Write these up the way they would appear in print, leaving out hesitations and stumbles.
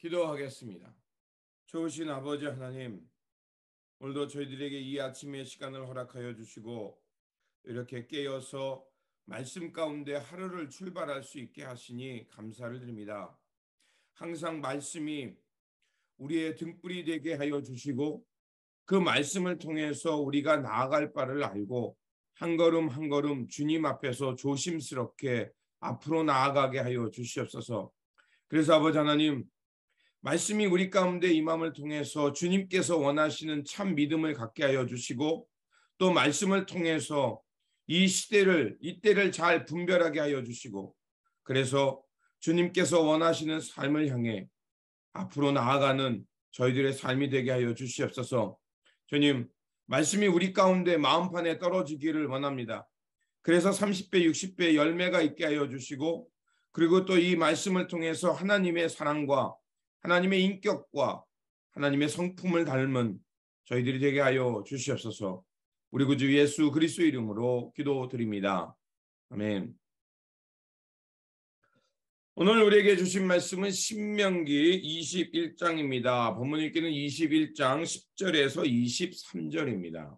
기도하겠습니다. 좋으신 아버지 하나님, 오늘도 저희들에게 이 아침의 시간을 허락하여 주시고 이렇게 깨어서 말씀 가운데 하루를 출발할 수 있게 하시니 감사를 드립니다. 항상 말씀이 우리의 등불이 되게 하여 주시고 그 말씀을 통해서 우리가 나아갈 바를 알고 한 걸음 한 걸음 주님 앞에서 조심스럽게 앞으로 나아가게 하여 주시옵소서. 그래서 아버지 하나님, 말씀이 우리 가운데 임함을 통해서 주님께서 원하시는 참 믿음을 갖게 하여 주시고 또 말씀을 통해서 이때를 잘 분별하게 하여 주시고 그래서 주님께서 원하시는 삶을 향해 앞으로 나아가는 저희들의 삶이 되게 하여 주시옵소서. 주님, 말씀이 우리 가운데 마음판에 떨어지기를 원합니다. 그래서 30배, 60배 열매가 있게 하여 주시고 그리고 또 이 말씀을 통해서 하나님의 사랑과 하나님의 인격과 하나님의 성품을 닮은 저희들이 되게 하여 주시옵소서. 우리 구주 예수 그리스도 이름으로 기도드립니다. 아멘. 오늘 우리에게 주신 말씀은 신명기 21장입니다. 본문 읽기는 21장 10절에서 23절입니다.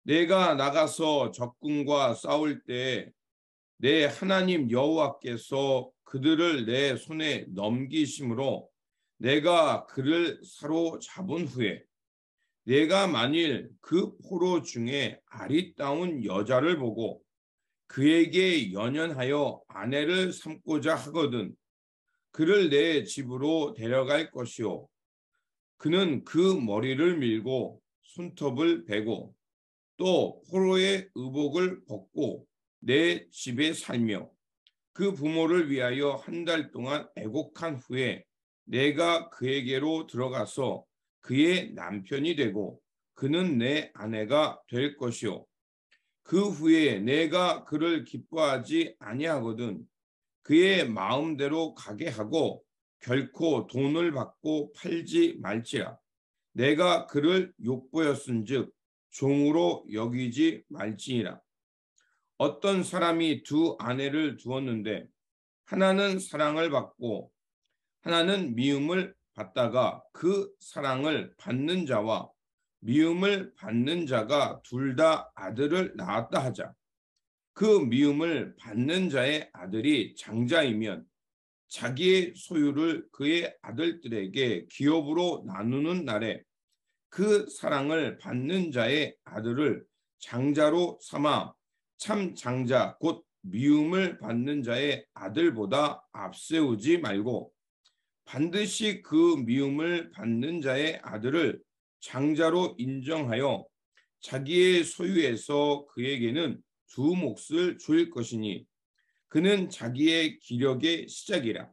내가 나가서 적군과 싸울 때 내 하나님 여호와께서 그들을 내 손에 넘기심으로 내가 그를 사로잡은 후에 내가 만일 그 포로 중에 아리따운 여자를 보고 그에게 연연하여 아내를 삼고자 하거든 그를 내 집으로 데려갈 것이요 그는 그 머리를 밀고 손톱을 베고 또 포로의 의복을 벗고 내 집에 살며 그 부모를 위하여 한 달 동안 애곡한 후에 내가 그에게로 들어가서 그의 남편이 되고 그는 내 아내가 될 것이요 그 후에 내가 그를 기뻐하지 아니하거든 그의 마음대로 가게 하고 결코 돈을 받고 팔지 말지라 내가 그를 욕보였은즉 종으로 여기지 말지니라. 어떤 사람이 두 아내를 두었는데 하나는 사랑을 받고 하나는 미움을 받다가 그 사랑을 받는 자와 미움을 받는 자가 둘 다 아들을 낳았다 하자. 그 미움을 받는 자의 아들이 장자이면 자기의 소유를 그의 아들들에게 기업으로 나누는 날에 그 사랑을 받는 자의 아들을 장자로 삼아 참 장자 곧 미움을 받는 자의 아들보다 앞세우지 말고 반드시 그 미움을 받는 자의 아들을 장자로 인정하여 자기의 소유에서 그에게는 두 몫을 줄 것이니 그는 자기의 기력의 시작이라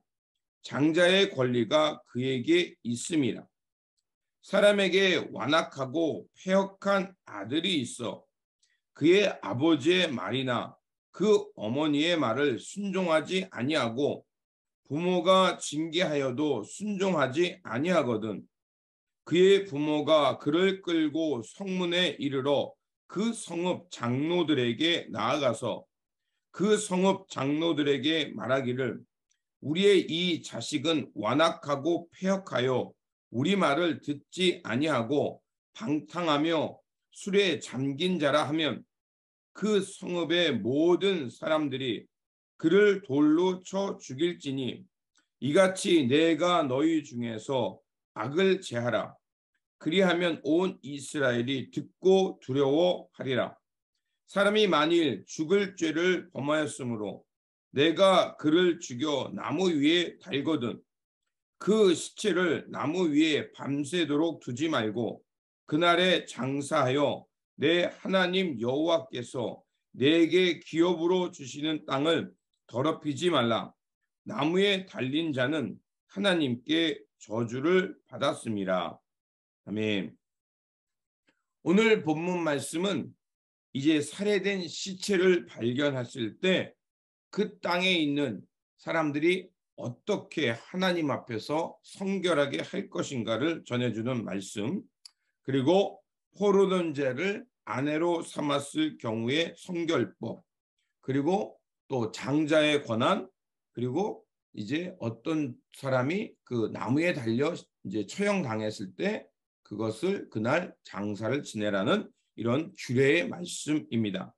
장자의 권리가 그에게 있음이라. 사람에게 완악하고 패역한 아들이 있어 그의 아버지의 말이나 그 어머니의 말을 순종하지 아니하고 부모가 징계하여도 순종하지 아니하거든 그의 부모가 그를 끌고 성문에 이르러 그 성읍 장로들에게 나아가서 그 성읍 장로들에게 말하기를 우리의 이 자식은 완악하고 패역하여 우리 말을 듣지 아니하고 방탕하며 술에 잠긴 자라 하면 그 성읍의 모든 사람들이 그를 돌로 쳐 죽일지니 이같이 내가 너희 중에서 악을 제하라. 그리하면 온 이스라엘이 듣고 두려워하리라. 사람이 만일 죽을 죄를 범하였으므로 내가 그를 죽여 나무 위에 달거든 그 시체를 나무 위에 밤새도록 두지 말고 그날에 장사하여 내 하나님 여호와께서 내게 기업으로 주시는 땅을 더럽히지 말라. 나무에 달린 자는 하나님께 저주를 받았습니다. 아멘. 오늘 본문 말씀은 이제 살해된 시체를 발견했을 때 그 땅에 있는 사람들이 어떻게 하나님 앞에서 성결하게 할 것인가를 전해주는 말씀, 그리고 포로된 자를 아내로 삼았을 경우의 성결법, 그리고 또 장자의 권한, 그리고 이제 어떤 사람이 그 나무에 달려 이제 처형당했을 때 그것을 그날 장사를 지내라는 이런 규례의 말씀입니다.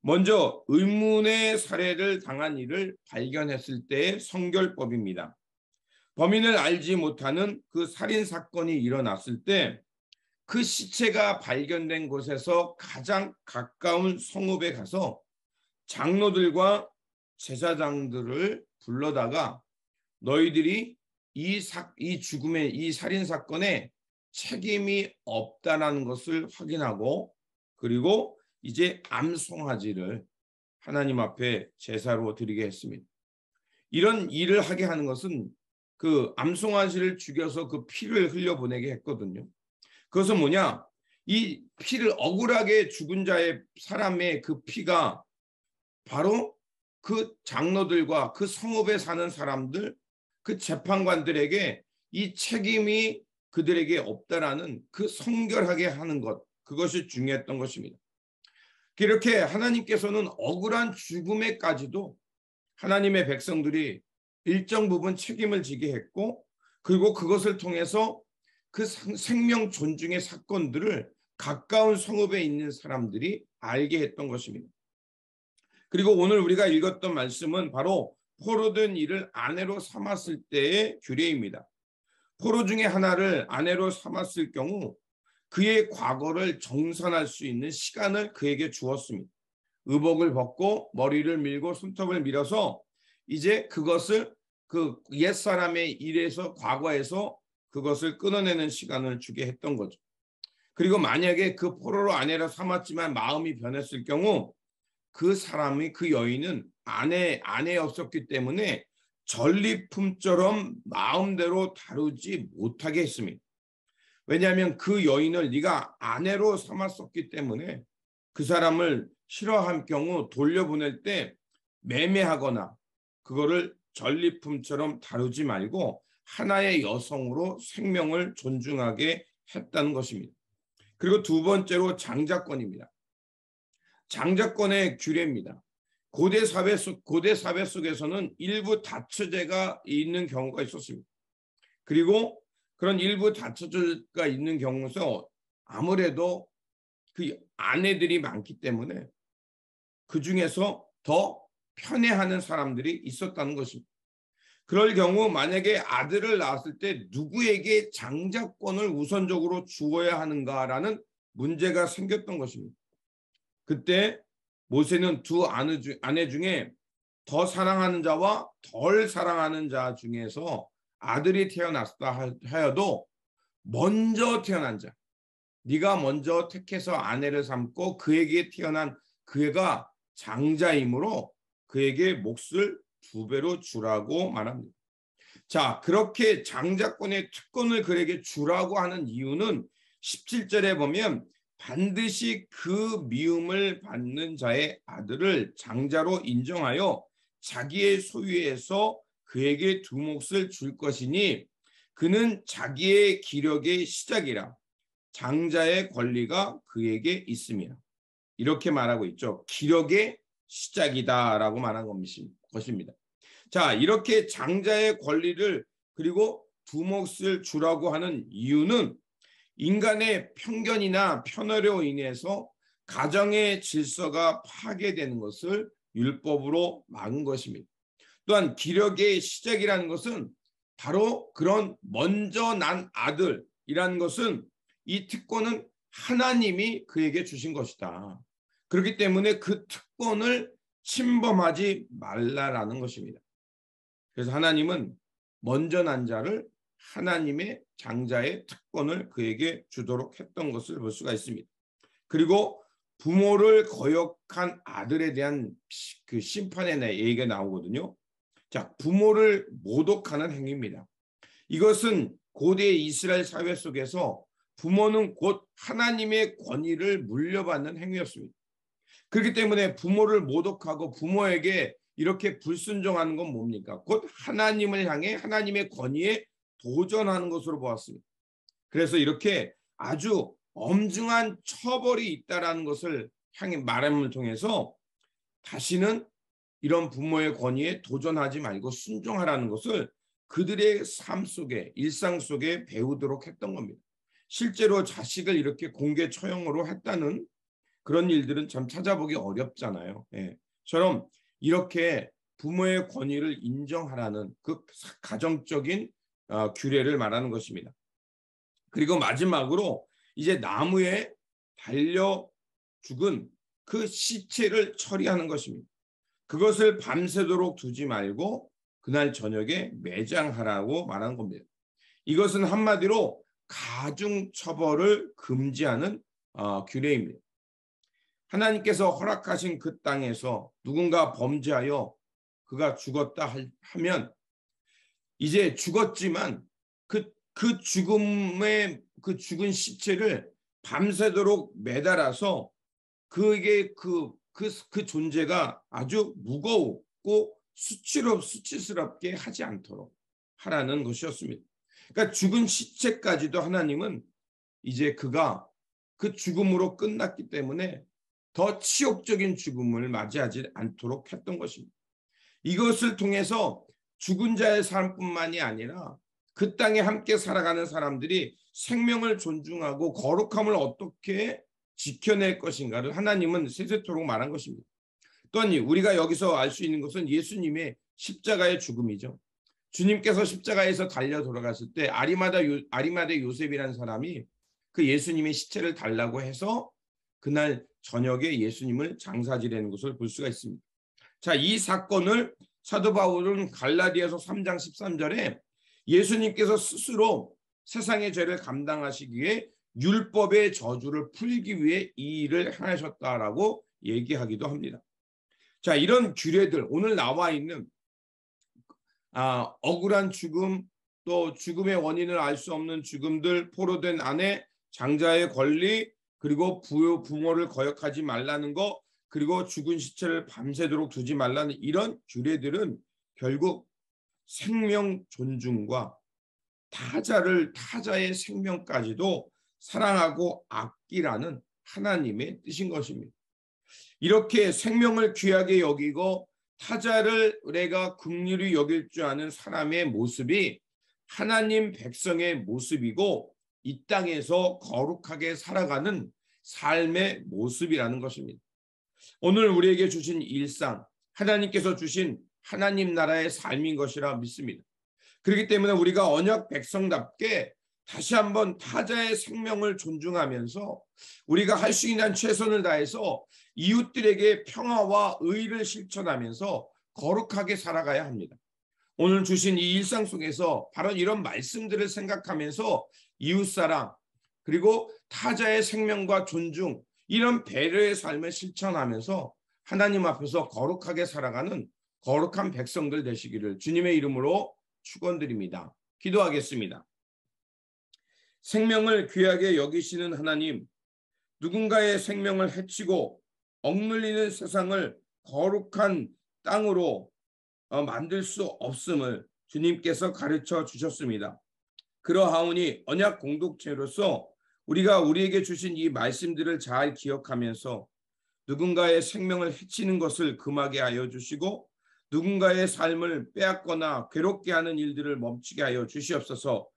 먼저 의문의 살해를 당한 이를 발견했을 때의 성결법입니다. 범인을 알지 못하는 그 살인 사건이 일어났을 때 그 시체가 발견된 곳에서 가장 가까운 성읍에 가서 장로들과 제사장들을 불러다가 너희들이 이 죽음의 이 살인 사건에 책임이 없다는 것을 확인하고 그리고 이제 암송아지를 하나님 앞에 제사로 드리게 했습니다. 이런 일을 하게 하는 것은 그 암송아지를 죽여서 그 피를 흘려보내게 했거든요. 그것은 뭐냐? 이 피를 억울하게 죽은 자의 사람의 그 피가 바로 그 장로들과 그 성읍에 사는 사람들, 그 재판관들에게 이 책임이 그들에게 없다라는 그 성결하게 하는 것, 그것이 중요했던 것입니다. 이렇게 하나님께서는 억울한 죽음에까지도 하나님의 백성들이 일정 부분 책임을 지게 했고 그리고 그것을 통해서 그 생명 존중의 사건들을 가까운 성읍에 있는 사람들이 알게 했던 것입니다. 그리고 오늘 우리가 읽었던 말씀은 바로 포로된 이를 아내로 삼았을 때의 규례입니다. 포로 중에 하나를 아내로 삼았을 경우 그의 과거를 정산할 수 있는 시간을 그에게 주었습니다. 의복을 벗고 머리를 밀고 손톱을 밀어서 이제 그것을 그 옛사람의 일에서 과거에서 그것을 끊어내는 시간을 주게 했던 거죠. 그리고 만약에 그 포로로 아내를 삼았지만 마음이 변했을 경우 그 사람이 그 여인은 아내였었기 때문에 전리품처럼 마음대로 다루지 못하게 했습니다. 왜냐하면 그 여인을 네가 아내로 삼았었기 때문에 그 사람을 싫어할 경우 돌려보낼 때 매매하거나 그거를 전리품처럼 다루지 말고 하나의 여성으로 생명을 존중하게 했다는 것입니다. 그리고 두 번째로 장자권입니다. 장자권의 규례입니다. 고대 사회 속에서는 일부 다처제가 있는 경우가 있었습니다. 그리고 그런 일부 다처제가 있는 경우에서 아무래도 그 아내들이 많기 때문에 그 중에서 더 편애하는 사람들이 있었다는 것입니다. 그럴 경우 만약에 아들을 낳았을 때 누구에게 장자권을 우선적으로 주어야 하는가라는 문제가 생겼던 것입니다. 그때 모세는 두 아내 중에 더 사랑하는 자와 덜 사랑하는 자 중에서 아들이 태어났다 하여도 먼저 태어난 자, 네가 먼저 택해서 아내를 삼고 그에게 태어난 그 애가 장자이므로 그에게 몫을 2배로 주라고 말합니다. 자, 그렇게 장자권의 특권을 그에게 주라고 하는 이유는 17절에 보면 반드시 그 미움을 받는 자의 아들을 장자로 인정하여 자기의 소유에서 그에게 두 몫을 줄 것이니 그는 자기의 기력의 시작이라 장자의 권리가 그에게 있습니다. 이렇게 말하고 있죠. 기력의 시작이다라고 말한 것입니다. 자, 이렇게 장자의 권리를 그리고 두 몫을 주라고 하는 이유는 인간의 편견이나 편애로 인해서 가정의 질서가 파괴되는 것을 율법으로 막은 것입니다. 또한 기력의 시작이라는 것은 바로 그런 먼저 난 아들이라는 것은 이 특권은 하나님이 그에게 주신 것이다. 그렇기 때문에 그 특권을 침범하지 말라라는 것입니다. 그래서 하나님은 먼저 난 자를 하나님의 장자의 특권을 그에게 주도록 했던 것을 볼 수가 있습니다. 그리고 부모를 거역한 아들에 대한 그 심판의 얘기가 나오거든요. 자, 부모를 모독하는 행위입니다. 이것은 고대 이스라엘 사회 속에서 부모는 곧 하나님의 권위를 물려받는 행위였습니다. 그렇기 때문에 부모를 모독하고 부모에게 이렇게 불순종하는 건 뭡니까? 곧 하나님을 향해 하나님의 권위에 도전하는 것으로 보았습니다. 그래서 이렇게 아주 엄중한 처벌이 있다라는 것을 향해 말함을 통해서 다시는 이런 부모의 권위에 도전하지 말고 순종하라는 것을 그들의 삶 속에, 일상 속에 배우도록 했던 겁니다. 실제로 자식을 이렇게 공개 처형으로 했다는 그런 일들은 참 찾아보기 어렵잖아요. 예. 처럼 이렇게 부모의 권위를 인정하라는 그 가정적인 규례를 말하는 것입니다. 그리고 마지막으로 이제 나무에 달려 죽은 그 시체를 처리하는 것입니다. 그것을 밤새도록 두지 말고 그날 저녁에 매장하라고 말한 겁니다. 이것은 한마디로 가중 처벌을 금지하는 규례입니다. 하나님께서 허락하신 그 땅에서 누군가 범죄하여 그가 죽었다 하면 이제 죽었지만 그 죽은 시체를 밤새도록 매달아서 그게 그 존재가 아주 무겁고 수치스럽게 하지 않도록 하라는 것이었습니다. 그러니까 죽은 시체까지도 하나님은 이제 그가 그 죽음으로 끝났기 때문에 더 치욕적인 죽음을 맞이하지 않도록 했던 것입니다. 이것을 통해서 죽은 자의 삶뿐만이 아니라 그 땅에 함께 살아가는 사람들이 생명을 존중하고 거룩함을 어떻게 지켜낼 것인가를 하나님은 세세토록 말한 것입니다. 또한 우리가 여기서 알 수 있는 것은 예수님의 십자가의 죽음이죠. 주님께서 십자가에서 달려 돌아갔을 때 아리마대 요셉이라는 사람이 그 예수님의 시체를 달라고 해서 그날 저녁에 예수님을 장사지내는 것을 볼 수가 있습니다. 자, 이 사건을 사도 바울은 갈라디아서 3장 13절에 예수님께서 스스로 세상의 죄를 감당하시기 위해 율법의 저주를 풀기 위해 이 일을 행하셨다라고 얘기하기도 합니다. 자, 이런 규례들, 오늘 나와 있는 억울한 죽음, 또 죽음의 원인을 알 수 없는 죽음들, 포로된 아내, 장자의 권리, 그리고 부모를 거역하지 말라는 거, 그리고 죽은 시체를 밤새도록 두지 말라는 이런 규례들은 결국 생명 존중과 타자의 생명까지도 사랑하고 아끼라는 하나님의 뜻인 것입니다. 이렇게 생명을 귀하게 여기고 타자를 내가 긍휼히 여길 줄 아는 사람의 모습이 하나님 백성의 모습이고 이 땅에서 거룩하게 살아가는 삶의 모습이라는 것입니다. 오늘 우리에게 주신 일상, 하나님께서 주신 하나님 나라의 삶인 것이라 믿습니다. 그렇기 때문에 우리가 언약 백성답게 다시 한번 타자의 생명을 존중하면서 우리가 할 수 있는 최선을 다해서 이웃들에게 평화와 의를 실천하면서 거룩하게 살아가야 합니다. 오늘 주신 이 일상 속에서 바로 이런 말씀들을 생각하면서 이웃사랑 그리고 타자의 생명과 존중 이런 배려의 삶을 실천하면서 하나님 앞에서 거룩하게 살아가는 거룩한 백성들 되시기를 주님의 이름으로 축원드립니다. 기도하겠습니다. 생명을 귀하게 여기시는 하나님, 누군가의 생명을 해치고 억눌리는 세상을 거룩한 땅으로 만들 수 없음을 주님께서 가르쳐 주셨습니다. 그러하오니 언약 공동체로서 우리가 우리에게 주신 이 말씀들을 잘 기억하면서 누군가의 생명을 해치는 것을 금하게 하여 주시고 누군가의 삶을 빼앗거나 괴롭게 하는 일들을 멈추게 하여 주시옵소서.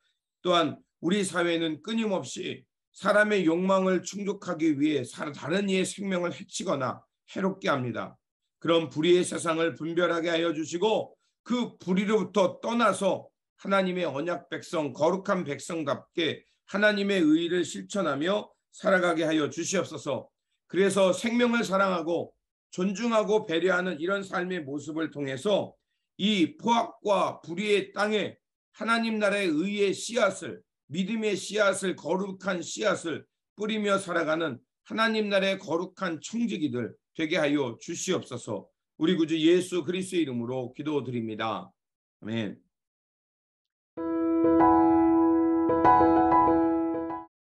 또한 우리 사회는 끊임없이 사람의 욕망을 충족하기 위해 다른 이의 생명을 해치거나 해롭게 합니다. 그런 불의의 세상을 분별하게 하여 주시고 그 불의로부터 떠나서 하나님의 언약 백성, 거룩한 백성답게 하나님의 의의를 실천하며 살아가게 하여 주시옵소서. 그래서 생명을 사랑하고 존중하고 배려하는 이런 삶의 모습을 통해서 이 포악과 불의의 땅에 하나님 나라의 의의 씨앗을, 믿음의 씨앗을, 거룩한 씨앗을 뿌리며 살아가는 하나님 나라의 거룩한 청지기들 되게 하여 주시옵소서. 우리 구주 예수 그리스도의 이름으로 기도드립니다. 아멘.